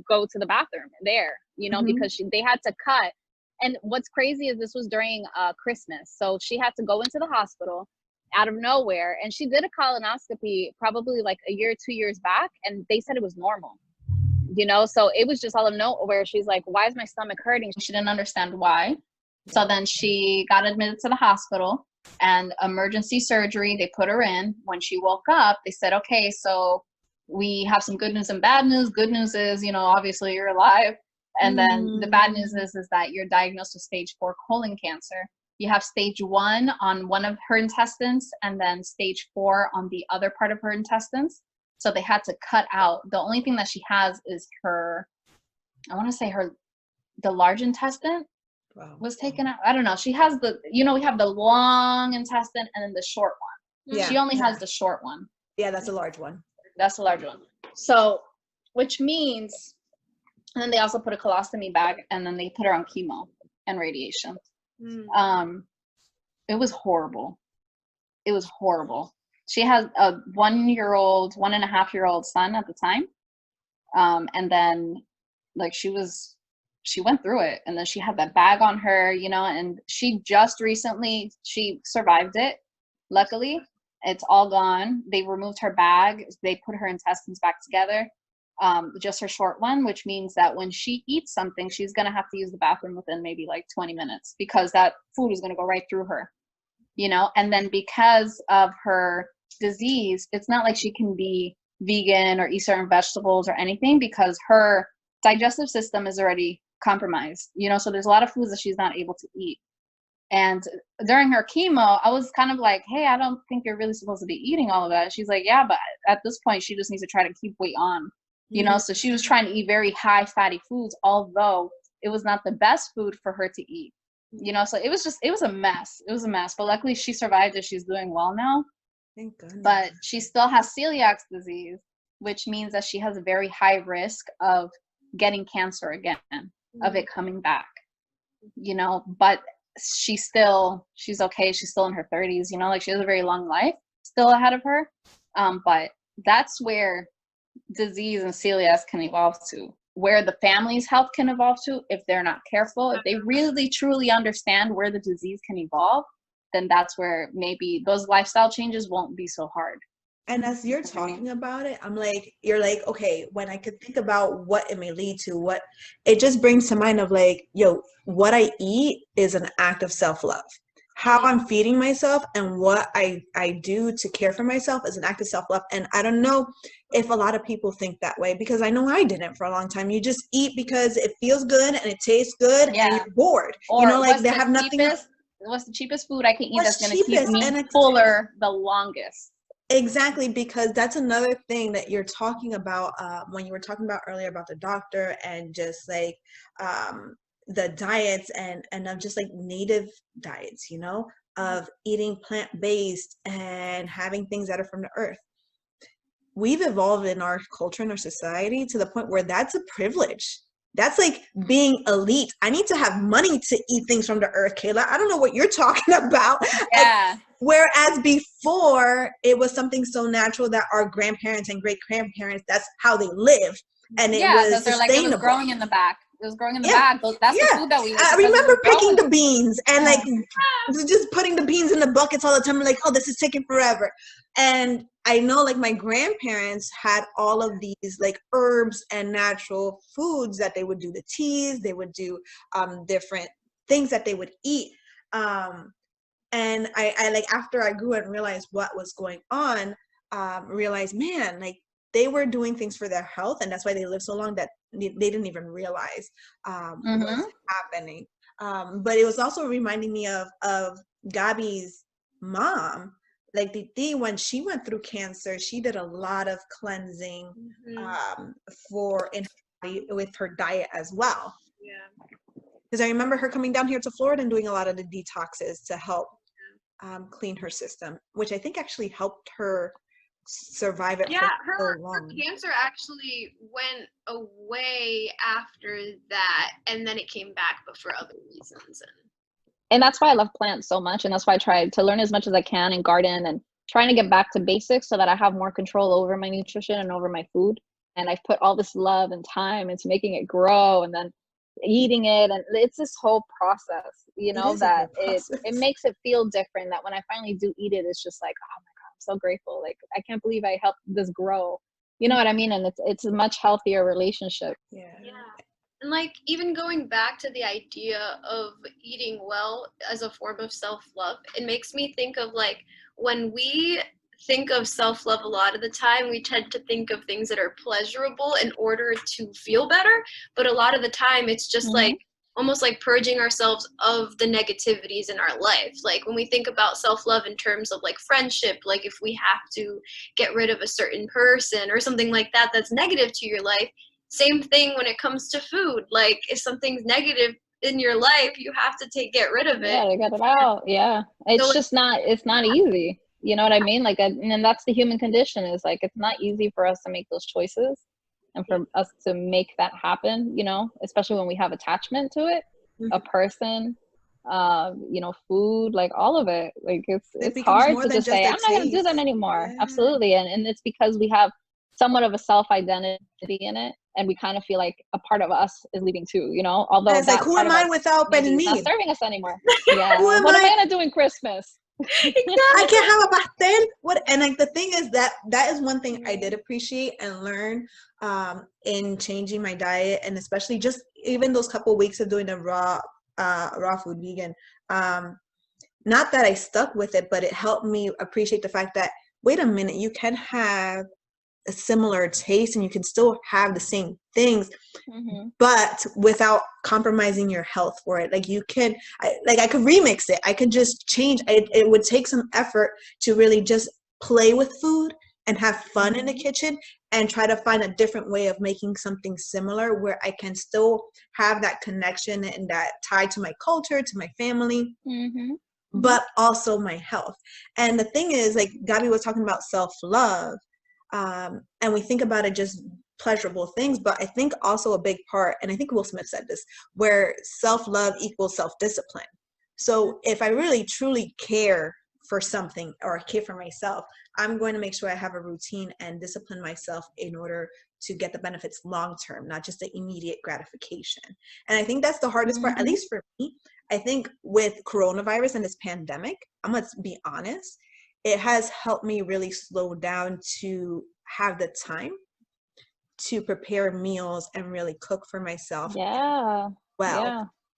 [SPEAKER 2] go to the bathroom there, you know, because they had to cut. And what's crazy is this was during Christmas. So she had to go into the hospital out of nowhere. And she did a colonoscopy probably like a year, 2 years back. And they said it was normal, you know? So it was just all of nowhere. She's like, why is my stomach hurting? She didn't understand why. So then she got admitted to the hospital, and emergency surgery, they put her in. When she woke up, they said, okay, so we have some good news and bad news. Good news is, you know, obviously you're alive. And then the bad news is that you're diagnosed with stage 4 colon cancer. You have stage 1 on one of her intestines, and then stage 4 on the other part of her intestines. So they had to cut out. The only thing that she has is her, I want to say the large intestine was taken out. I don't know. She has we have the long intestine and then the short one. Yeah. She only has the short one.
[SPEAKER 1] Yeah, that's a large one.
[SPEAKER 2] That's a large one. So, which means, and then they also put a colostomy bag, and then they put her on chemo and radiation. It was horrible. It was horrible. She has a 1.5-year-old son at the time. And then like she went through it, and then she had that bag on her, you know, and she just recently, she survived it. Luckily, it's all gone. They removed her bag. They put her intestines back together. Just her short one, which means that when she eats something, she's going to have to use the bathroom within maybe like 20 minutes, because that food is going to go right through her, you know? And then because of her disease, it's not like she can be vegan or eat certain vegetables or anything, because her digestive system is already compromised, you know? So there's a lot of foods that she's not able to eat. And during her chemo, I was kind of like, hey, I don't think you're really supposed to be eating all of that. She's like, yeah, but at this point, she just needs to try to keep weight on, you know? So she was trying to eat very high fatty foods, although it was not the best food for her to eat, you know? So it was a mess. It was a mess. But luckily she survived it. She's doing well now.
[SPEAKER 1] Thank goodness. But
[SPEAKER 2] she still has celiac disease, which means that she has a very high risk of getting cancer again, of it coming back, you know? But she's okay. She's still in her 30s, you know, like she has a very long life still ahead of her. But that's where disease and celiac can evolve to, where the family's health can evolve to if they're not careful. If they really truly understand where the disease can evolve, then that's where maybe those lifestyle changes won't be so hard.
[SPEAKER 1] And as you're talking about it, you're like, okay, when I could think about what it may lead to, what it just brings to mind of like, what I eat is an act of self-love. How I'm feeding myself and what I do to care for myself is an act of self-love. And I don't know if a lot of people think that way, because I know I didn't for a long time. You just eat because it feels good and it tastes good and you're bored.
[SPEAKER 2] Or,
[SPEAKER 1] you know, like they have nothing.
[SPEAKER 2] What's the cheapest food I can eat that's going to keep me fuller the longest?
[SPEAKER 1] Exactly, because that's another thing that you're talking about when you were talking about earlier about the doctor and just like the diets and of just like native diets, you know, of eating plant-based and having things that are from the earth. We've evolved in our culture and our society to the point where that's a privilege. That's like being elite. I need to have money to eat things from the earth, Keyla. I don't know what you're talking about.
[SPEAKER 2] Yeah.
[SPEAKER 1] Like, whereas before, it was something so natural that our grandparents and great-grandparents, that's how they lived. And it
[SPEAKER 2] Yeah,
[SPEAKER 1] was
[SPEAKER 2] because they're like, it was
[SPEAKER 1] sustainable.
[SPEAKER 2] growing in the back. It was growing in the
[SPEAKER 1] Yeah.
[SPEAKER 2] bag. That's the
[SPEAKER 1] Yeah.
[SPEAKER 2] food that we ate.
[SPEAKER 1] I
[SPEAKER 2] because it
[SPEAKER 1] remember
[SPEAKER 2] was
[SPEAKER 1] picking
[SPEAKER 2] growing.
[SPEAKER 1] the beans and
[SPEAKER 2] Yeah.
[SPEAKER 1] like just putting the beans in the buckets all the time. Like, oh, this is taking forever. And I know like my grandparents had all of these like herbs and natural foods that they would do the teas, they would do different things that they would eat. And I like after I grew and realized what was going on, realized, man, like they were doing things for their health, and that's why they lived so long that they didn't even realize was happening. But it was also reminding me of Gabi's mom. Like Titi, when she went through cancer, she did a lot of cleansing with her diet as well.
[SPEAKER 3] Yeah.
[SPEAKER 1] Because I remember her coming down here to Florida and doing a lot of the detoxes to help clean her system, which I think actually helped her survive it
[SPEAKER 3] Yeah,
[SPEAKER 1] for so
[SPEAKER 3] her
[SPEAKER 1] long.
[SPEAKER 3] cancer actually went away after that, and then it came back, but for other reasons.
[SPEAKER 2] And that's why I love plants so much, and that's why I try to learn as much as I can and garden and trying to get back to basics so that I have more control over my nutrition and over my food. And I've put all this love and time into making it grow and then eating it, and it's this whole process, you know, that it makes it feel different, that when I finally do eat it, it's just like, oh my God, I'm so grateful. Like, I can't believe I helped this grow. You know what I mean? And it's a much healthier relationship.
[SPEAKER 3] Yeah. And like even going back to the idea of eating well as a form of self-love, it makes me think of like when we think of self-love a lot of the time, we tend to think of things that are pleasurable in order to feel better. But a lot of the time it's just like almost like purging ourselves of the negativities in our life. Like when we think about self-love in terms of like friendship, like if we have to get rid of a certain person or something like that that's negative to your life. Same thing when it comes to food. Like if something's negative in your life, you have to get rid of it.
[SPEAKER 2] Yeah, to get it out. Yeah. It's
[SPEAKER 3] So
[SPEAKER 2] just not, it's not easy. You know what I mean? Like, and that's the human condition, is like, it's not easy for us to make those choices and for us to make that happen, you know, especially when we have attachment to it, a person, you know, food, like all of it. Like it's hard to just say, I'm not going to do that anymore. Yeah. Absolutely. And it's because we have somewhat of a self-identity in it, and we kind of feel like a part of us is leaving too, you know, although
[SPEAKER 1] it's like, who am I without any need?
[SPEAKER 2] Not serving us anymore. Yeah. What am I gonna do in Christmas?
[SPEAKER 1] I can't have a pastel. What? And like the thing is that is one thing I did appreciate and learn in changing my diet, and especially just even those couple of weeks of doing the raw food vegan. Not that I stuck with it, but it helped me appreciate the fact that, wait a minute, you can have a similar taste and you can still have the same things, but without compromising your health for it. Like you can, I could remix it. I could just change. It would take some effort to really just play with food and have fun in the kitchen and try to find a different way of making something similar where I can still have that connection and that tie to my culture, to my family, but also my health. And the thing is, like Gabi was talking about self-love, and we think about it just pleasurable things, but I think also a big part, and I think Will Smith said this, where self-love equals self-discipline. So if I really truly care for something or care for myself, I'm going to make sure I have a routine and discipline myself in order to get the benefits long-term, not just the immediate gratification. And I think that's the hardest part, at least for me. I think with coronavirus and this pandemic, I'm going to be honest, it has helped me really slow down to have the time to prepare meals and really cook for myself.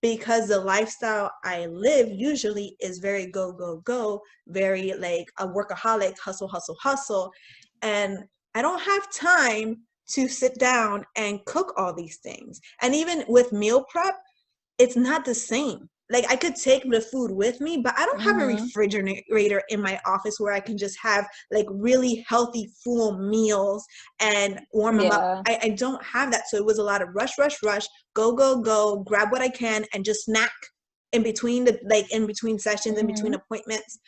[SPEAKER 1] Because the lifestyle I live usually is very go, very like a workaholic, hustle. And I don't have time to sit down and cook all these things. And even with meal prep, it's not the same. Like I could take the food with me, but I don't have a refrigerator in my office where I can just have like really healthy, full meals and warm them up. I don't have that. So it was a lot of rush, go, grab what I can and just snack in between in between sessions, in between appointments,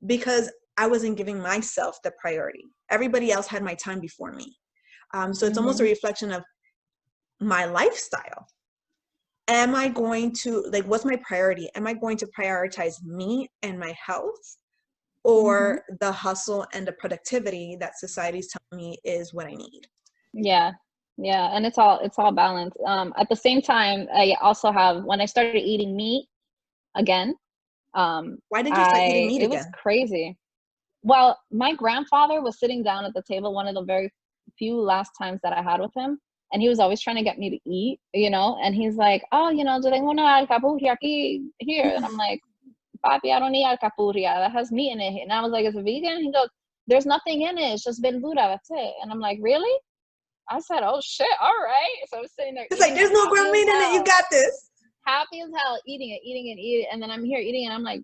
[SPEAKER 1] because I wasn't giving myself the priority. Everybody else had my time before me. So it's almost a reflection of my lifestyle. Am I going to, like, what's my priority? Am I going to prioritize me and my health, or the hustle and the productivity that society's telling me is what I need?
[SPEAKER 2] Yeah. Yeah. And it's all balanced. At the same time, I also have, when I started eating meat again,
[SPEAKER 1] Why did you start eating meat
[SPEAKER 2] it was
[SPEAKER 1] again?
[SPEAKER 2] crazy. Well, my grandfather was sitting down at the table one of the very few last times that I had with him, and he was always trying to get me to eat, and he's like, "Oh, do they want alcapurria here?" And I'm like, "Papi, I don't need alcapurria. That has meat in it." And I was like, "Is it vegan?" He goes, "There's nothing in it. It's just verdura. That's it." And I'm like, "Really?" I said, "Oh shit, all right." So I was sitting there
[SPEAKER 1] It's like,
[SPEAKER 2] eating
[SPEAKER 1] there's
[SPEAKER 2] it,
[SPEAKER 1] no
[SPEAKER 2] happy
[SPEAKER 1] ground
[SPEAKER 2] as
[SPEAKER 1] meat in it. You
[SPEAKER 2] hell,
[SPEAKER 1] got this.
[SPEAKER 2] happy as hell, eating it, and then I'm here eating, and I'm like,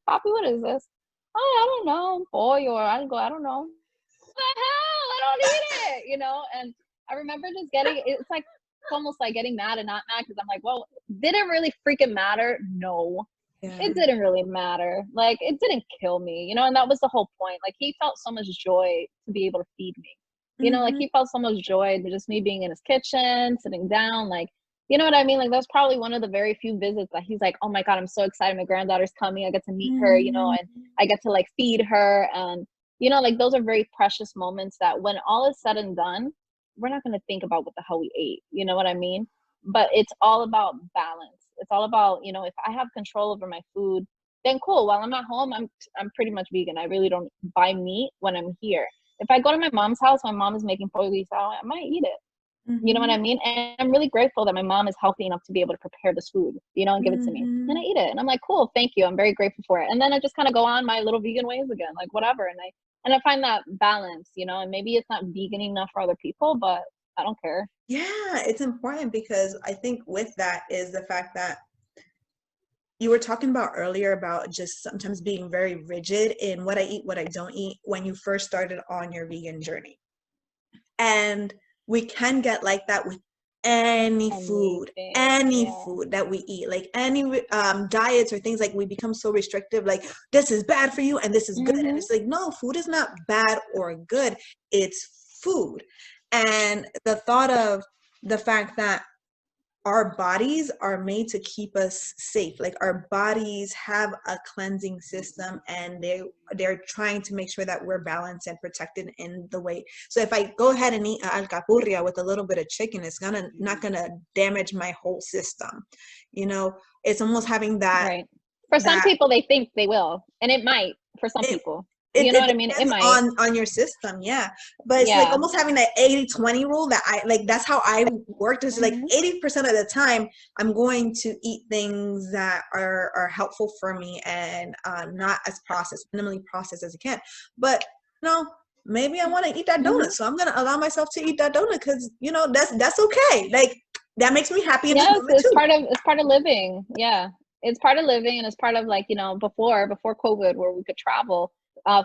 [SPEAKER 2] "Papi, what is this?" "Oh, I don't know, boy, or I don't know." What the hell? I don't eat it, And I remember just it's like, it's almost like getting mad and not mad, because I'm like, well, did it really freaking matter? No,
[SPEAKER 1] Yeah.
[SPEAKER 2] it didn't really matter. Like, it didn't kill me, and that was the whole point. Like, he felt so much joy to be able to feed me, like, he felt so much joy to just me being in his kitchen, sitting down, like, you know what I mean? Like, that's probably one of the very few visits that he's like, "Oh my God, I'm so excited. My granddaughter's coming. I get to meet her, and I get to, like, feed her." And, like, those are very precious moments that when all is said and done, we're not going to think about what the hell we ate. You know what I mean? But it's all about balance. It's all about, if I have control over my food, then cool. While I'm at home, I'm pretty much vegan. I really don't buy meat when I'm here. If I go to my mom's house, my mom is making pollo guisado, I might eat it. You know what I mean? And I'm really grateful that my mom is healthy enough to be able to prepare this food, and give it to me. And I eat it. And I'm like, cool, thank you. I'm very grateful for it. And then I just kind of go on my little vegan ways again, like whatever. And I find that balance, and maybe it's not vegan enough for other people, but I don't care.
[SPEAKER 1] Yeah, it's important, because I think with that is the fact that you were talking about earlier about just sometimes being very rigid in what I eat, what I don't eat when you first started on your vegan journey. And we can get like that with any food that we eat, like any diets or things. Like, we become so restrictive, like, this is bad for you and this is good. And it's like, no, food is not bad or good, it's food. And the thought of the fact that our bodies are made to keep us safe. Like, our bodies have a cleansing system, and they're trying to make sure that we're balanced and protected in the way. So if I go ahead and eat alcapurria with a little bit of chicken, it's not gonna damage my whole system. It's almost having that.
[SPEAKER 2] Right. For some people, they think they will, and it might for some people. You know what I mean? It might.
[SPEAKER 1] On your system, yeah. But it's like almost having that 80-20 rule that that's how I worked. Is like 80% of the time I'm going to eat things that are helpful for me and not as minimally processed as I can. But maybe I want to eat that donut, so I'm gonna allow myself to eat that donut, because that's okay. Like, that makes me happy in this moment
[SPEAKER 2] it's
[SPEAKER 1] too.
[SPEAKER 2] It's part of living. Yeah, it's part of living, and it's part of, like, before COVID, where we could travel.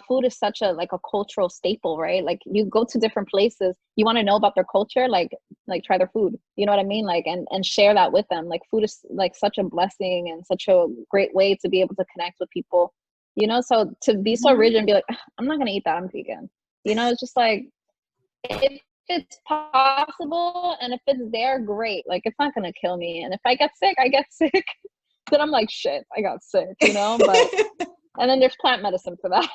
[SPEAKER 2] Food is such a cultural staple, right? Like, you go to different places, you want to know about their culture, like try their food. You know what I mean? Like, and share that with them. Like, food is like such a blessing and such a great way to be able to connect with people. So to be so rigid and be like, I'm not gonna eat that, I'm vegan. It's just like, if it's possible and if it's there, great. Like, it's not gonna kill me. And if I get sick, I get sick. Then I'm like, shit, I got sick. But. And then there's plant medicine for that.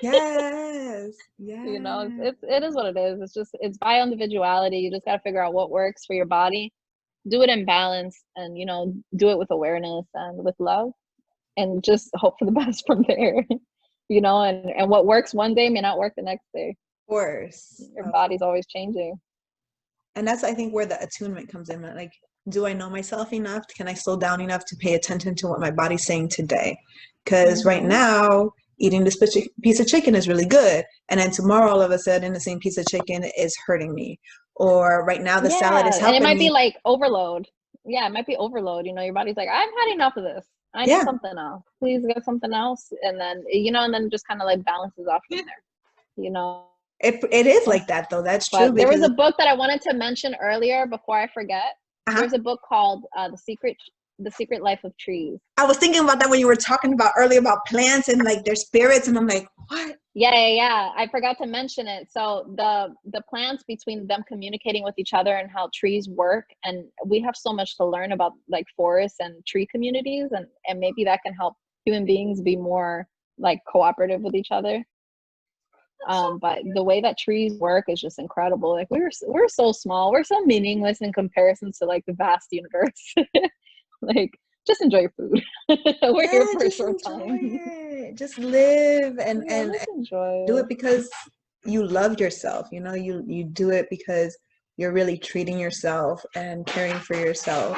[SPEAKER 1] Yes.
[SPEAKER 2] It is what it is. It's bio individuality. You just got to figure out what works for your body, do it in balance, and do it with awareness and with love, and just hope for the best from there. And what works one day may not work the next day.
[SPEAKER 1] Of course.
[SPEAKER 2] Your body's always changing.
[SPEAKER 1] And that's, I think, where the attunement comes in. Like, do I know myself enough? Can I slow down enough to pay attention to what my body's saying today? Because right now, eating this piece of chicken is really good, and then tomorrow, all of a sudden, the same piece of chicken is hurting me. Or right now, the salad is helping me.
[SPEAKER 2] And it might be like overload. Yeah, it might be overload. Your body's like, I've had enough of this. I need something else. Please get something else. And then, and then just kind of like balances off from there.
[SPEAKER 1] It is like that, though. That's true.
[SPEAKER 2] But there was a book that I wanted to mention earlier before I forget. There's a book called The Secret Life of Trees.
[SPEAKER 1] I was thinking about that when you were talking about earlier about plants and like their spirits, and I'm like, what?
[SPEAKER 2] Yeah. I forgot to mention it. So the plants, between them communicating with each other and how trees work, and we have so much to learn about like forests and tree communities, and maybe that can help human beings be more like cooperative with each other. But the way that trees work is just incredible. Like we're so small, we're so meaningless in comparison to like the vast universe. Like, just enjoy your food. We're here
[SPEAKER 1] Yeah,
[SPEAKER 2] for a
[SPEAKER 1] just
[SPEAKER 2] short
[SPEAKER 1] enjoy
[SPEAKER 2] time.
[SPEAKER 1] it. Just live and
[SPEAKER 2] Yeah, let's enjoy
[SPEAKER 1] do
[SPEAKER 2] it.
[SPEAKER 1] it because you love yourself. You know, you do it because you're really treating yourself and caring for yourself.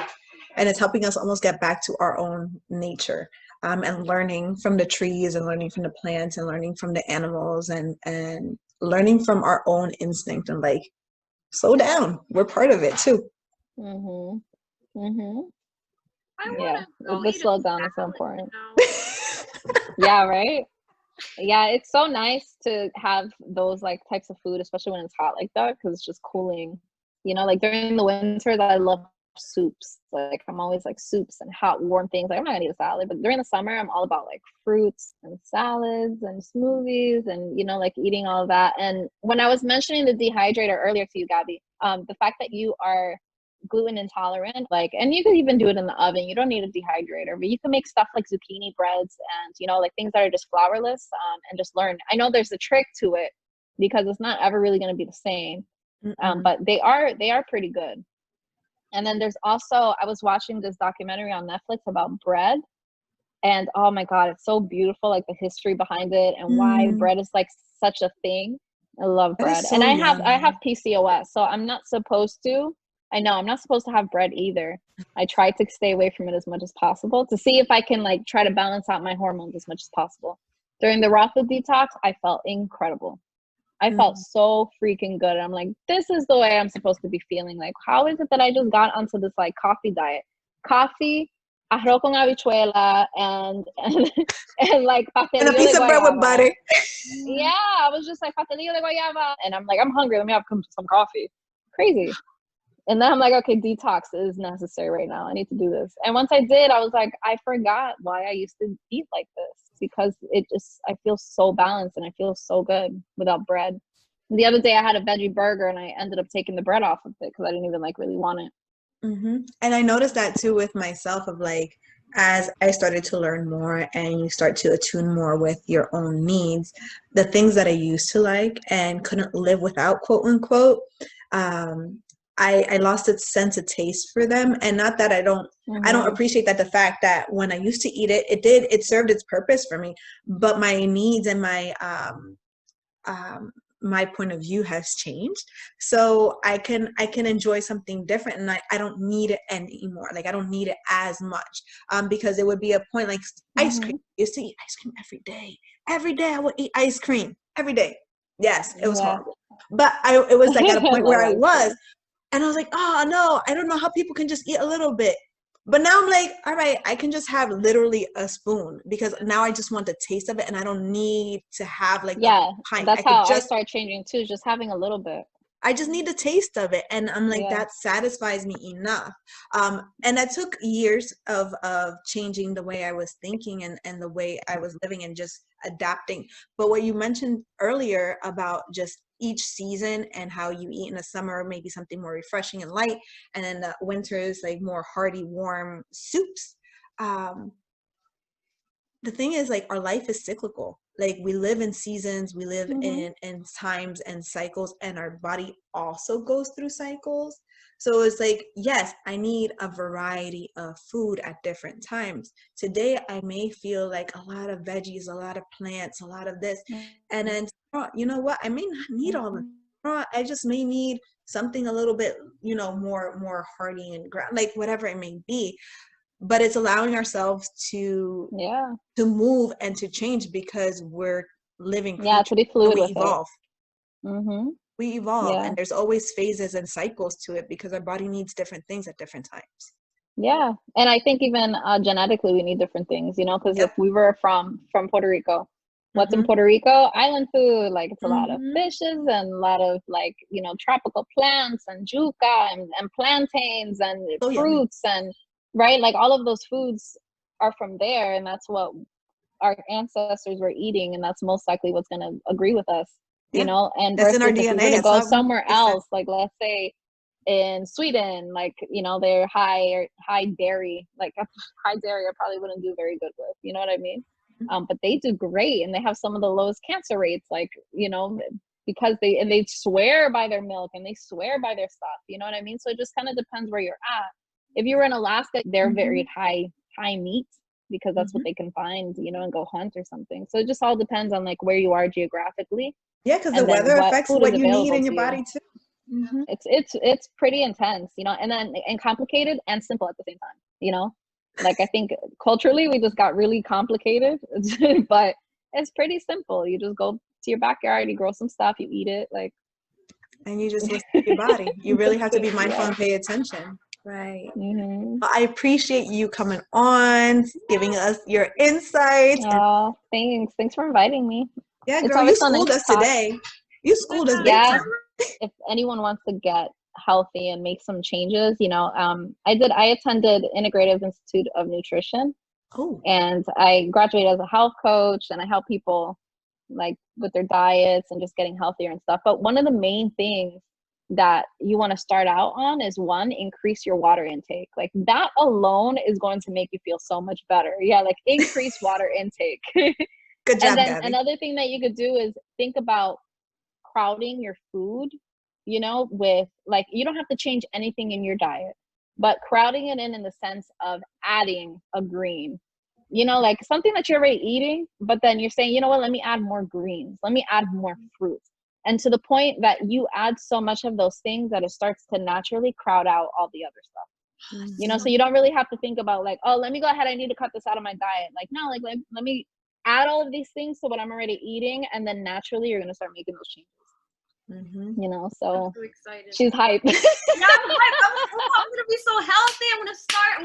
[SPEAKER 1] And it's helping us almost get back to our own nature, and learning from the trees and learning from the plants and learning from the animals and learning from our own instinct and like, slow down. We're part of it too.
[SPEAKER 2] Mhm. Mhm.
[SPEAKER 3] I want
[SPEAKER 2] Yeah,
[SPEAKER 3] to go
[SPEAKER 2] the
[SPEAKER 3] eat a
[SPEAKER 2] slow down is so
[SPEAKER 3] salad
[SPEAKER 2] important.
[SPEAKER 3] now.
[SPEAKER 2] Yeah, right? Yeah, it's so nice to have those like types of food, especially when it's hot like that, because it's just cooling. You know, like during the winters, I love soups. Like I'm always like soups and hot, warm things. Like I'm not gonna eat a salad, but during the summer, I'm all about like fruits and salads and smoothies and like eating all of that. And when I was mentioning the dehydrator earlier to you, Gabby, the fact that you are gluten intolerant, like, and you could even do it in the oven, you don't need a dehydrator, but you can make stuff like zucchini breads and like things that are just flourless, and just learn. I know there's a trick to it because it's not ever really going to be the same,
[SPEAKER 1] Mm-mm.
[SPEAKER 2] but they are pretty good. And then there's also, I was watching this documentary on Netflix about bread, and oh my god, it's so beautiful, like the history behind it and why
[SPEAKER 1] Mm,
[SPEAKER 2] bread is like such a thing. I love
[SPEAKER 1] that
[SPEAKER 2] bread,
[SPEAKER 1] is
[SPEAKER 2] and
[SPEAKER 1] so
[SPEAKER 2] I have
[SPEAKER 1] yummy.
[SPEAKER 2] PCOS, so I'm not supposed to. I know I'm not supposed to have bread either. I try to stay away from it as much as possible to see if I can like try to balance out my hormones as much as possible. During the raw food detox, I felt incredible. I felt
[SPEAKER 1] Mm.
[SPEAKER 2] so freaking good. I'm like, this is the way I'm supposed to be feeling. Like, how is it that I just got onto this like coffee diet? Coffee, arroz con habichuela, and like
[SPEAKER 1] And a
[SPEAKER 2] pastelillo
[SPEAKER 1] piece
[SPEAKER 2] de
[SPEAKER 1] of bread with
[SPEAKER 2] guayaba.
[SPEAKER 1] butter.
[SPEAKER 2] Yeah, I was just like pastelillo de guayaba, and I'm like, I'm hungry. Let me have some coffee. Crazy. And then I'm like, okay, detox is necessary right now. I need to do this. And once I did, I was like, I forgot why I used to eat like this, because I feel so balanced and I feel so good without bread. The other day I had a veggie burger and I ended up taking the bread off of it because I didn't even like really want it.
[SPEAKER 1] And I noticed that too with myself of like, as I started to learn more and you start to attune more with your own needs, the things that I used to like and couldn't live without, quote unquote, um, I lost its sense of taste for them. And not that I don't
[SPEAKER 2] Mm-hmm.
[SPEAKER 1] appreciate that the fact that when I used to eat it, it served its purpose for me, but my needs and um, my point of view has changed, so I can enjoy something different, and I don't need it anymore. Like I don't need it as much, because it would be a point like ice cream.
[SPEAKER 2] Mm-hmm.
[SPEAKER 1] I used to eat ice cream every day I would eat ice cream every day. Yes, it was
[SPEAKER 2] Yeah.
[SPEAKER 1] horrible, but it was like at a
[SPEAKER 2] I
[SPEAKER 1] point where
[SPEAKER 2] love
[SPEAKER 1] I
[SPEAKER 2] ice
[SPEAKER 1] was,
[SPEAKER 2] cream.
[SPEAKER 1] and I was like, oh no, I don't know how people can just eat a little bit. But now I'm like, all right, I can just have literally a spoon because now I just want the taste of it and I don't need to have like a
[SPEAKER 2] Yeah,
[SPEAKER 1] pint.
[SPEAKER 2] that's how I started changing too, just having a little bit.
[SPEAKER 1] I just need the taste of it. And I'm like,
[SPEAKER 2] Yeah.
[SPEAKER 1] that satisfies me enough. And that took years of changing the way I was thinking and the way I was living and just adapting. But what you mentioned earlier about just each season and how you eat in the summer, maybe something more refreshing and light, and then the winters, like more hearty, warm soups. Um, the thing is, like, our life is cyclical. Like we live in seasons, we live
[SPEAKER 2] Mm-hmm.
[SPEAKER 1] in times and cycles, and our body also goes through cycles. So it's like, yes, I need a variety of food at different times. Today I may feel like a lot of veggies, a lot of plants, a lot of this, and then tomorrow, you know what, I may not need all of it.
[SPEAKER 2] Mm-hmm.
[SPEAKER 1] Tomorrow, I just may need something a little bit, more hearty and ground, like whatever it may be. But it's allowing ourselves
[SPEAKER 2] Yeah.
[SPEAKER 1] to move and to change because we're living
[SPEAKER 2] Yeah,
[SPEAKER 1] creatures
[SPEAKER 2] to be
[SPEAKER 1] and
[SPEAKER 2] fluid
[SPEAKER 1] we
[SPEAKER 2] with it.
[SPEAKER 1] evolve.
[SPEAKER 2] Mm-hmm.
[SPEAKER 1] We evolve,
[SPEAKER 2] Yeah.
[SPEAKER 1] and there's always phases and cycles to it because our body needs different things at different times.
[SPEAKER 2] Yeah, and I think even genetically we need different things, because if
[SPEAKER 1] Yep.
[SPEAKER 2] we were from Puerto Rico, what's in
[SPEAKER 1] Mhm.
[SPEAKER 2] Puerto Rico? Island food, like it's a lot of
[SPEAKER 1] Mhm.
[SPEAKER 2] fishes and a lot of like, tropical plants and yuca and plantains and
[SPEAKER 1] So yummy.
[SPEAKER 2] fruits and right, like all of those foods are from there, and that's what our ancestors were eating, and that's most likely what's going to agree with us,
[SPEAKER 1] Yeah.
[SPEAKER 2] you know. And
[SPEAKER 1] That's
[SPEAKER 2] versus
[SPEAKER 1] in our
[SPEAKER 2] if we
[SPEAKER 1] DNA.
[SPEAKER 2] were to
[SPEAKER 1] It's
[SPEAKER 2] go
[SPEAKER 1] not
[SPEAKER 2] somewhere
[SPEAKER 1] makes sense.
[SPEAKER 2] else, like let's say in Sweden, like, you know, they're high dairy, like high dairy I probably wouldn't do very good with, you know what I mean? But they do great, and they have some of the lowest cancer rates, like, you know, because they swear by their milk and they swear by their stuff, you know what I mean? So it just kind of depends where you're at. If you were in Alaska, they're very high meat, because that's what they can find, you know, and go hunt or something. So it just all depends on like where you are geographically.
[SPEAKER 1] Yeah, because the
[SPEAKER 2] And then
[SPEAKER 1] weather
[SPEAKER 2] what
[SPEAKER 1] affects
[SPEAKER 2] food
[SPEAKER 1] what
[SPEAKER 2] is
[SPEAKER 1] you need
[SPEAKER 2] available
[SPEAKER 1] in your
[SPEAKER 2] to you.
[SPEAKER 1] body too.
[SPEAKER 2] It's pretty intense, you know, and complicated and simple at the same time, you know. Like I think culturally we just got really complicated, but it's pretty simple. You just go to your backyard, you grow some stuff, you eat it, like,
[SPEAKER 1] And you just listen to your body. You really have to be mindful
[SPEAKER 2] yeah.
[SPEAKER 1] and pay attention. Right.
[SPEAKER 2] Mm-hmm.
[SPEAKER 1] Well, I appreciate you coming on, giving us your insights.
[SPEAKER 2] Oh, thanks for inviting me.
[SPEAKER 1] Yeah,
[SPEAKER 2] It's
[SPEAKER 1] girl, you
[SPEAKER 2] always so nice
[SPEAKER 1] schooled
[SPEAKER 2] to
[SPEAKER 1] us
[SPEAKER 2] talk.
[SPEAKER 1] today. You schooled us big
[SPEAKER 2] Yeah,
[SPEAKER 1] time.
[SPEAKER 2] if anyone wants to get healthy and make some changes, you know, I attended Integrative Institute of Nutrition,
[SPEAKER 1] Oh,
[SPEAKER 2] and I graduated as a health coach, and I help people like with their diets and just getting healthier and stuff. But one of the main things that you want to start out on is, one, increase your water intake. Like that alone is going to make you feel so much better. Yeah, like increase water intake.
[SPEAKER 1] good job,
[SPEAKER 2] And then
[SPEAKER 1] Gabi.
[SPEAKER 2] another thing that you could do is think about crowding your food, you know, with like, you don't have to change anything in your diet, but crowding it in the sense of adding a green, you know, like something that you're already eating, but then you're saying, you know what, let me add more greens, let me add more fruits. And to the point that you add so much of those things that it starts to naturally crowd out all the other stuff. You know, so you don't really have to think about like, oh, let me go ahead, I need to cut this out of my diet. Like, no, like let me add all of these things to what I'm already eating, and then naturally you're gonna start making those changes. You know, so
[SPEAKER 3] I'm so excited.
[SPEAKER 2] she's hyped.
[SPEAKER 3] Yeah, I'm gonna be so healthy. I'm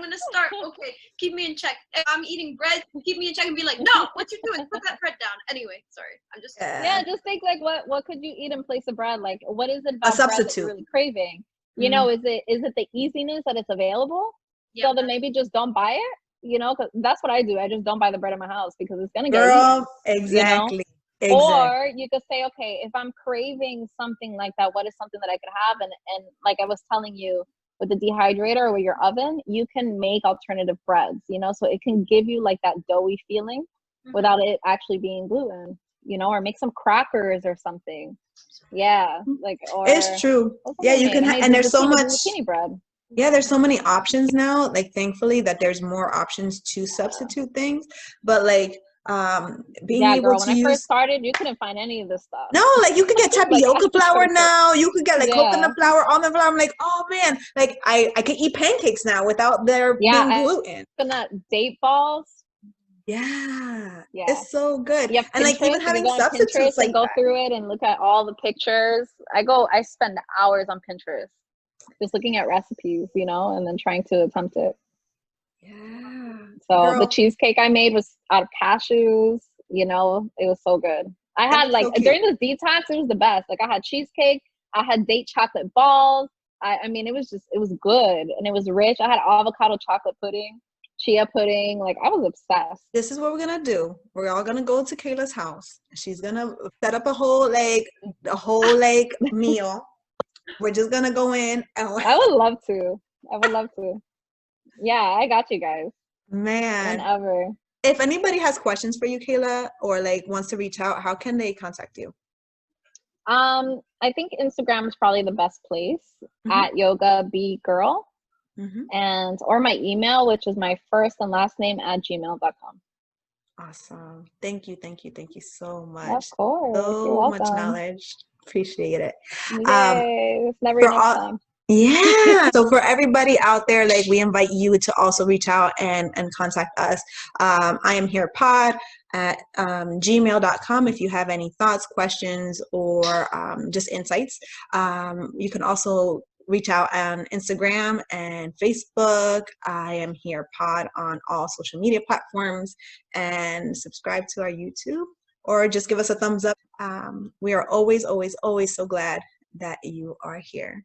[SPEAKER 3] gonna start. Okay, keep me in check. If I'm eating bread, keep me in check and be like, no, what you doing? Put that bread down. Anyway, sorry. I'm just
[SPEAKER 2] Yeah, just think like what could you eat in place of bread? Like what is it
[SPEAKER 1] a
[SPEAKER 2] about bread that
[SPEAKER 1] substitute.
[SPEAKER 2] you're really craving? You know, is it the easiness that it's available? So then maybe just don't buy it, you know, because that's what I do. I just don't buy the bread in my house because it's gonna get eaten,
[SPEAKER 1] Exactly.
[SPEAKER 2] you know?
[SPEAKER 1] Exactly.
[SPEAKER 2] Or you could say, okay, if I'm craving something like that, what is something that I could have? And like I was telling you, with the dehydrator or with your oven, you can make alternative breads, you know, so it can give you like that doughy feeling without it actually being gluten, you know, or make some crackers or something. Yeah, like, or
[SPEAKER 1] it's true. Yeah, you can, and there's so much
[SPEAKER 2] zucchini bread.
[SPEAKER 1] Yeah, there's so many options now, like thankfully that there's more options to substitute things, but like being
[SPEAKER 2] Yeah,
[SPEAKER 1] able
[SPEAKER 2] girl,
[SPEAKER 1] to
[SPEAKER 2] when I first
[SPEAKER 1] use
[SPEAKER 2] started, you couldn't find any of this stuff.
[SPEAKER 1] no, like you can get
[SPEAKER 2] Like
[SPEAKER 1] tapioca flour
[SPEAKER 2] first
[SPEAKER 1] now, you could get like
[SPEAKER 2] Yeah.
[SPEAKER 1] coconut flour, almond flour. I'm like, oh man, like I can eat pancakes now without there being gluten.
[SPEAKER 2] Coconut date balls.
[SPEAKER 1] Yeah,
[SPEAKER 2] Yeah.
[SPEAKER 1] it's so good.
[SPEAKER 2] Yeah,
[SPEAKER 1] And like
[SPEAKER 2] Pinterest,
[SPEAKER 1] even
[SPEAKER 2] if you
[SPEAKER 1] having
[SPEAKER 2] go on Pinterest
[SPEAKER 1] substitutes like
[SPEAKER 2] and go
[SPEAKER 1] that.
[SPEAKER 2] through it and look at all the pictures. I spend hours on Pinterest just looking at recipes, you know, and then trying to attempt it.
[SPEAKER 1] Yeah.
[SPEAKER 2] So
[SPEAKER 1] Girl,
[SPEAKER 2] the cheesecake I made was out of cashews, you know, it was so good. I had like,
[SPEAKER 1] so cute.
[SPEAKER 2] during this detox, it was the best. Like I had cheesecake, I had date chocolate balls. I mean, it was good and it was rich. I had avocado chocolate pudding, chia pudding. Like I was obsessed.
[SPEAKER 1] This is what we're gonna do. We're all gonna go to Kayla's house. She's gonna set up a whole meal. We're just gonna go in and
[SPEAKER 2] I would love to. Yeah, I got you guys.
[SPEAKER 1] man.
[SPEAKER 2] Whenever.
[SPEAKER 1] If anybody has questions for you, Keyla, or like wants to reach out, how can they contact you?
[SPEAKER 2] I think Instagram is probably the best place at yoga be girl, and or my email, which is my first and last name @gmail.com.
[SPEAKER 1] Awesome. Thank you so much.
[SPEAKER 2] Of course.
[SPEAKER 1] So
[SPEAKER 2] You're welcome.
[SPEAKER 1] much knowledge. Appreciate it.
[SPEAKER 2] Yay. It's never enough time.
[SPEAKER 1] Yeah. So for everybody out there, like we invite you to also reach out and contact us. IAmHerePod at gmail.com if you have any thoughts, questions, or just insights. You can also reach out on Instagram and Facebook. IAmHerePod on all social media platforms, and subscribe to our YouTube or just give us a thumbs up. We are always so glad that you are here.